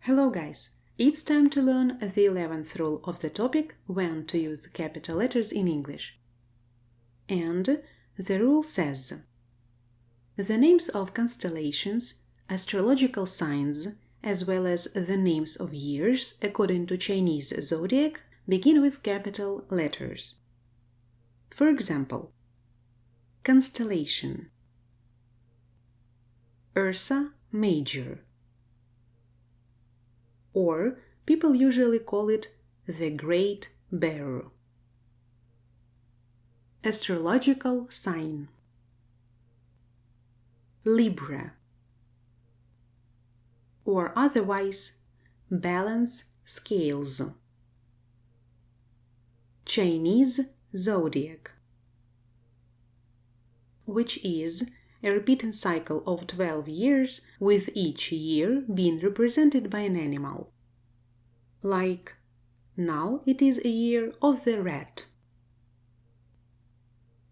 Hello guys! It's time to learn the 11th rule of the topic when to use capital letters in English. And the rule says: the names of constellations, astrological signs, as well as the names of years according to Chinese zodiac begin with capital letters. For example, constellation, Ursa Major, or people usually call it the Great Bear. Astrological sign, Libra, or otherwise balance scales. Chinese zodiac, which is a repeating cycle of 12 years, with each year being represented by an animal. Like, now it is a year of the rat.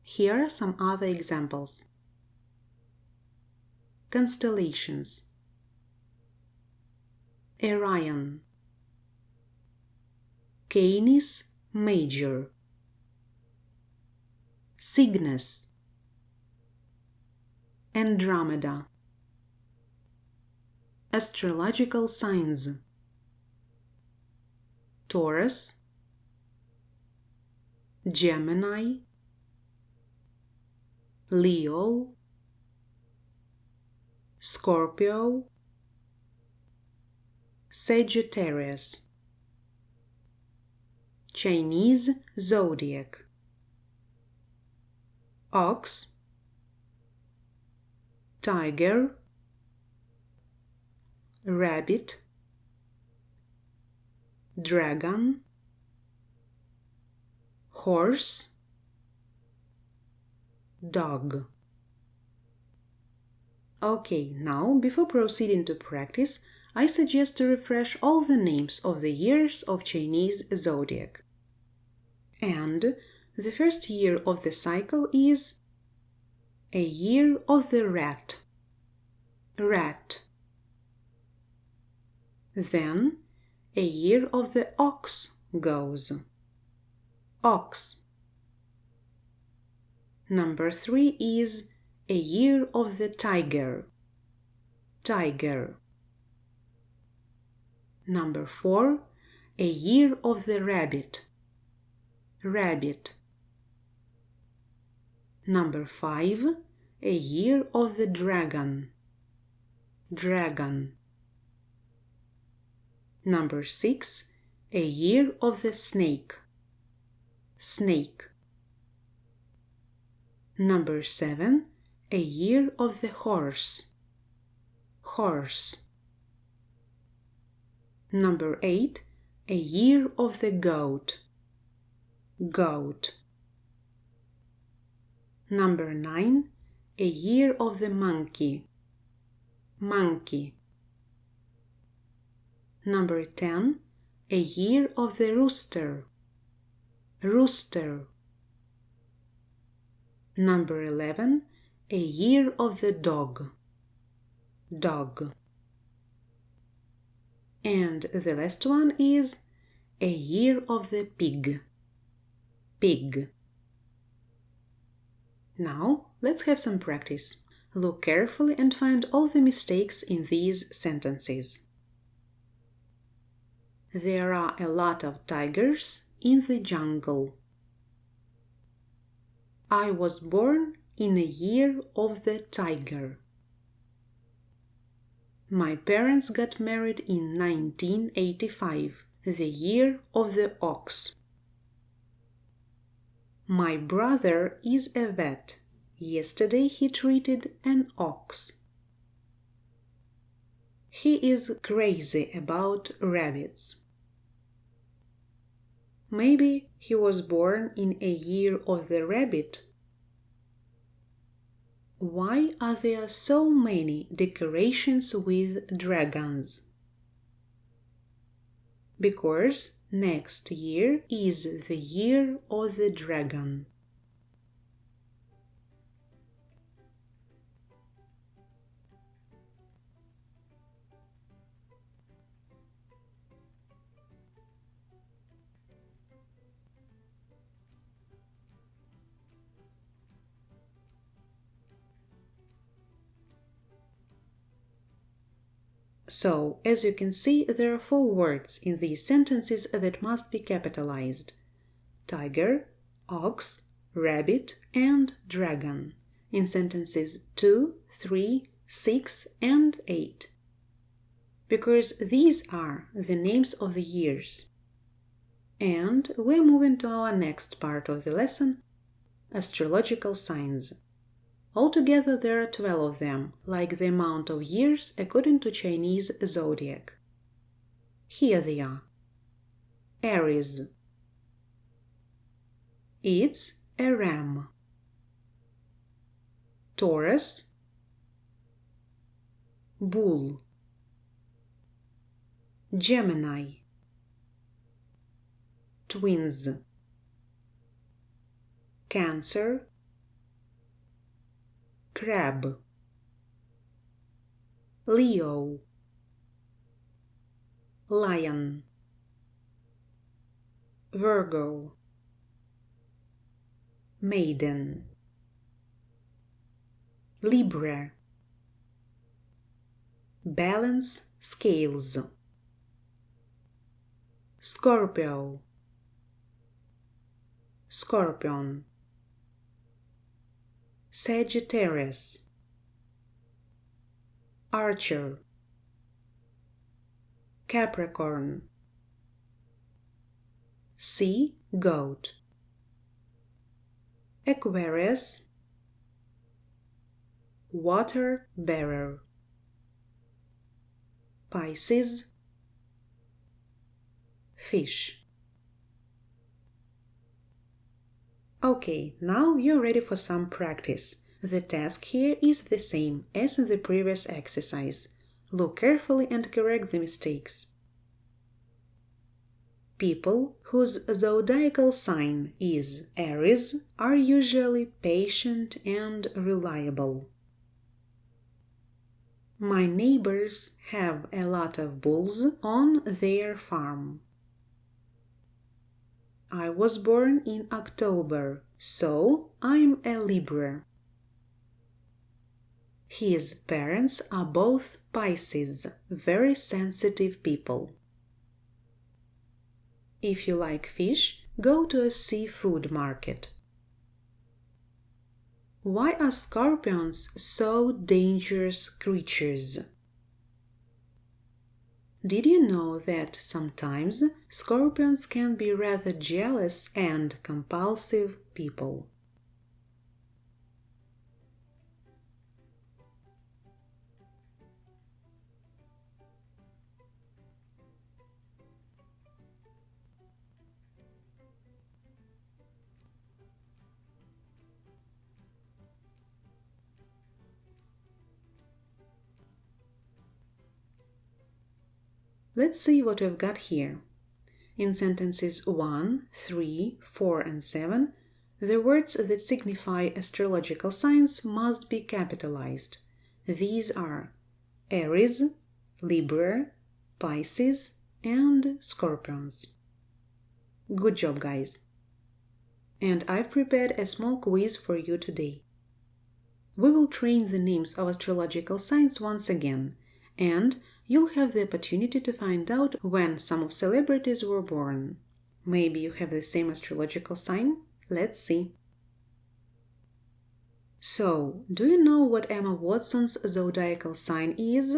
Here are some other examples. Constellations: Orion, Canis Major, Cygnus, Andromeda. Astrological signs: Taurus, Gemini, Leo, Scorpio, Sagittarius. Chinese zodiac: Ox, Tiger, Rabbit, Dragon, Horse, Dog. Okay, now before proceeding to practice, I suggest to refresh all the names of the years of Chinese zodiac. And the first year of the cycle is a year of the rat, rat. Then a year of the ox goes, ox. Number 3 is a year of the tiger, tiger. Number 4, a year of the rabbit, rabbit. Number 5, a year of the dragon, dragon. Number 6, a year of the snake, snake. Number 7, a year of the horse, horse. Number 8, a year of the goat, goat. Number 9, a year of the monkey, monkey. Number 10, a year of the rooster, rooster. Number 11, a year of the dog, dog. And the last one is a year of the pig, pig. Now, let's have some practice. Look carefully and find all the mistakes in these sentences. There are a lot of tigers in the jungle. I was born in a year of the tiger. My parents got married in 1985, the year of the ox. My brother is a vet. Yesterday he treated an ox. He is crazy about rabbits. Maybe he was born in a year of the rabbit. Why are there so many decorations with dragons? Because next year is the year of the dragon. So, as you can see, there are 4 words in these sentences that must be capitalized: tiger, ox, rabbit, and dragon, in sentences 2, 3, 6, and 8. Because these are the names of the years. And we're moving to our next part of the lesson, astrological signs. Altogether there are 12 of them, like the amount of years according to Chinese zodiac. Here they are. Aries. It's a ram. Taurus. Bull. Gemini. Twins. Cancer. Crab. Leo. Lion. Virgo. Maiden. Libra. Balance scales. Scorpio. Scorpion. Sagittarius. Archer. Capricorn. Sea Goat. Aquarius. Water Bearer. Pisces. Fish. Okay, now you're ready for some practice. The task here is the same as in the previous exercise. Look carefully and correct the mistakes. People whose zodiacal sign is Aries are usually patient and reliable. My neighbors have a lot of bulls on their farm. I was born in October, so I'm a Libra. His parents are both Pisces, very sensitive people. If you like fish, go to a seafood market. Why are scorpions so dangerous creatures? Did you know that sometimes scorpions can be rather jealous and compulsive people? Let's see what we've got here. In sentences 1, 3, 4, and 7, the words that signify astrological signs must be capitalized. These are Aries, Libra, Pisces, and Scorpions. Good job, guys! And I've prepared a small quiz for you today. We will train the names of astrological signs once again, and you'll have the opportunity to find out when some of celebrities were born. Maybe you have the same astrological sign? Let's see. So, do you know what Emma Watson's zodiacal sign is?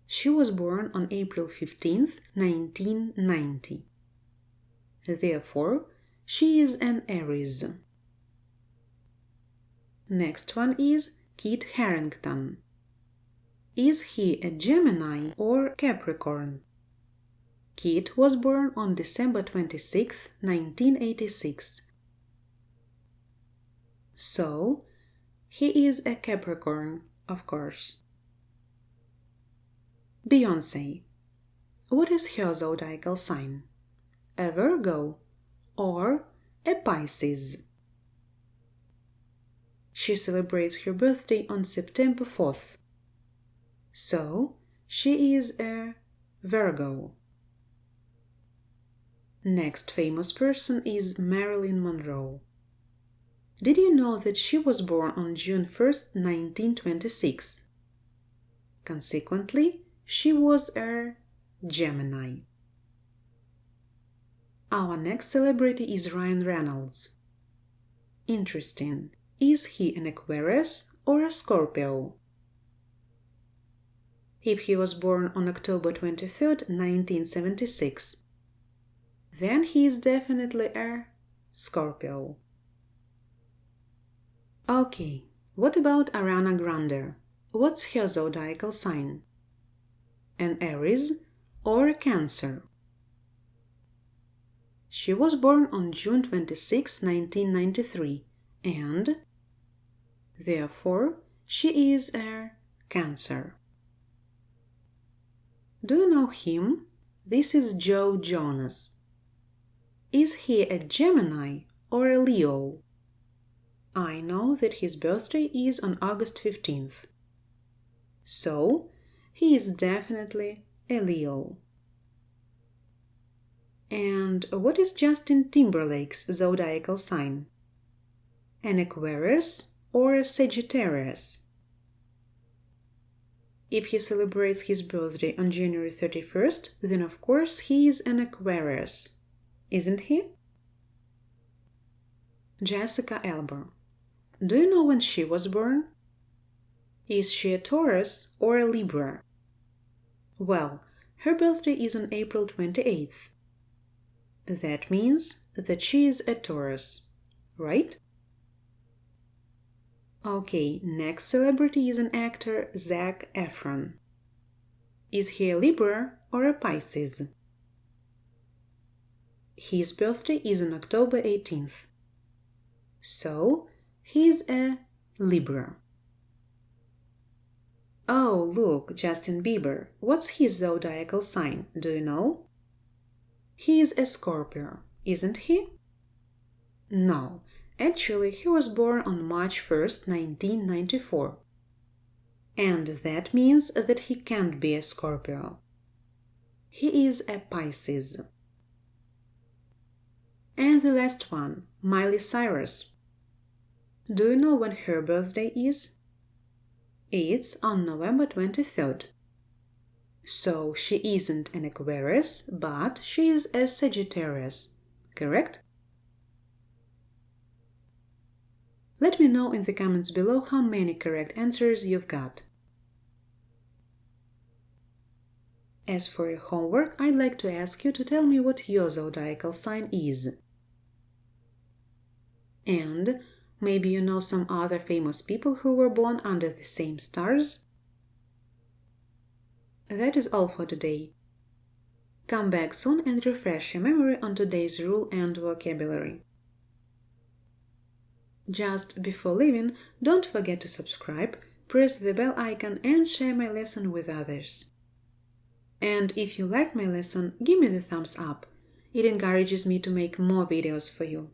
She was born on April 15th, 1990. Therefore, she is an Aries. Next one is Kit Harington. Is he a Gemini or Capricorn? Kit was born on December 26, 1986. So, he is a Capricorn, of course. Beyoncé. What is her zodiacal sign? A Virgo or a Pisces? She celebrates her birthday on September 4th. So, she is a Virgo. Next famous person is Marilyn Monroe. Did you know that she was born on June 1st, 1926? Consequently, she was a Gemini. Our next celebrity is Ryan Reynolds. Interesting. Is he an Aquarius or a Scorpio? If he was born on October 23rd, 1976, then he is definitely a Scorpio. Okay, what about Ariana Grande? What's her zodiacal sign? An Aries or a Cancer? She was born on June 26, 1993, and therefore she is a Cancer. Do you know him? This is Joe Jonas. Is he a Gemini or a Leo? I know that his birthday is on August 15th. So, he is definitely a Leo. And what is Justin Timberlake's zodiacal sign? An Aquarius or a Sagittarius? If he celebrates his birthday on January 31st, then of course he is an Aquarius, isn't he? Jessica Alba. Do you know when she was born? Is she a Taurus or a Libra? Well, her birthday is on April 28th. That means that she is a Taurus, right? Okay, next celebrity is an actor, Zac Efron. Is he a Libra or a Pisces? His birthday is on October 18th. So, he is a Libra. Oh, look, Justin Bieber. What's his zodiacal sign? Do you know? He is a Scorpio, isn't he? No, actually he was born on March 1st, 1994. And that means that he can't be a Scorpio. He is a Pisces. And the last one, Miley Cyrus. Do you know when her birthday is? It's on November 23rd. So she isn't an Aquarius, but she is a Sagittarius, correct? Let me know in the comments below how many correct answers you've got. As for your homework, I'd like to ask you to tell me what your zodiacal sign is. And maybe you know some other famous people who were born under the same stars? That is all for today. Come back soon and refresh your memory on today's rule and vocabulary. Just before leaving, don't forget to subscribe, press the bell icon and share my lesson with others. And if you like my lesson, give me the thumbs up. It encourages me to make more videos for you.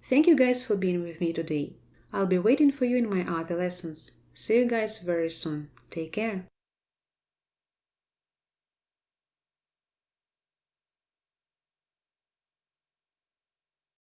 Thank you guys for being with me today. I'll be waiting for you in my other lessons. See you guys very soon. Take care.